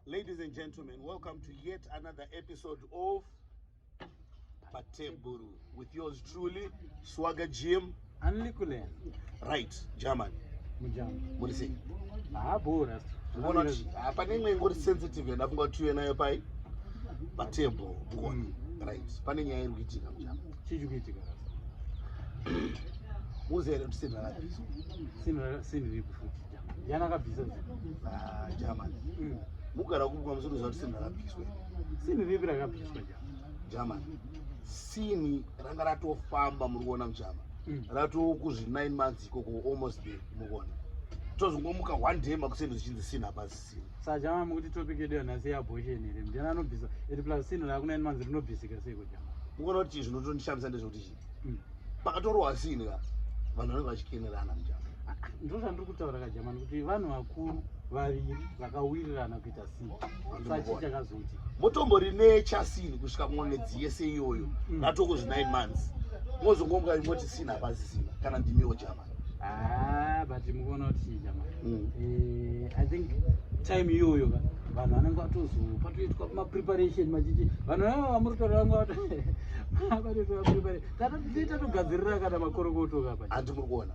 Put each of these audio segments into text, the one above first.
Ladies and gentlemen, welcome to yet another episode of PaTebhuru with yours truly, Swagger Jim. Right, German. What is it? Bora. Panning sensitive enough got to an airpie. PaTable. Right. Panning air with who's there to sit like this? Sinhi Rakabviswa. German. Mugara comes to the Sinhi Rakabviswa. German. Sinhi Rakarato Famba Mugonam Jama. Rato goes 9 months, almost the Mugona. It was one day, Maxine is in the sin about sin. Sajama Muti topic and say abortion in him. Janano Bisa. It plus sin like 9 months, no physical say with Jama. Mugonot is no chance and is Pakatoro was seen her. Vanova Skin and Anam. Those are good to German. Ivan are cool, very like a wheel and a bit of sea. Motomori nature scene, which come on its YSAO. That was 9 months. Was a woman what is seen about the Canada German. But you will not see German. I think time you but I got to but we got my preparation, my Gigi. But now I'm not around. That data to Gazira and Makoro to Antimogona.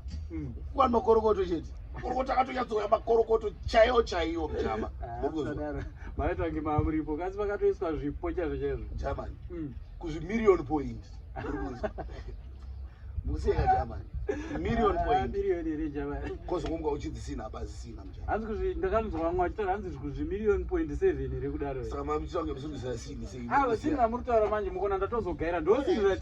One Makoro to it. What I have to have a Koroko to Chayo Jama. My talking about Ripokas, but I was reported German. Because million points. Musega German. Million points. Because I'm going to see about the scene. I'm the guns wrong, my turns is million point saving in regular. Some I'm talking about scene. I was in a Murtaman, Mugona, that also care and those in the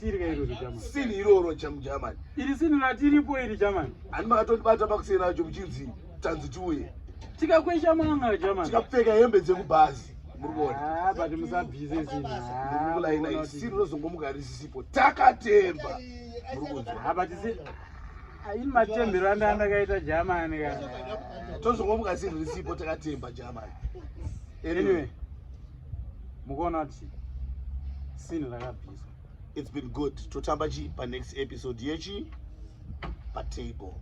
German. Still, you German. It is in a teeny point German. And I told Batabox in our Jumjinzi, Tanzu. Tika question among German. Tika take a embassy bus. But I'm not busy. Like serious Muga Risipo. Taka Temba. But is it? In my time, Miranda and I got a German. Those Muga see Risipo Taka Temba German. Anyway, Mugonachi. Sinhi Rakabviswa. It's been good. To Tambaji, by next episode, Yeji, PaTable.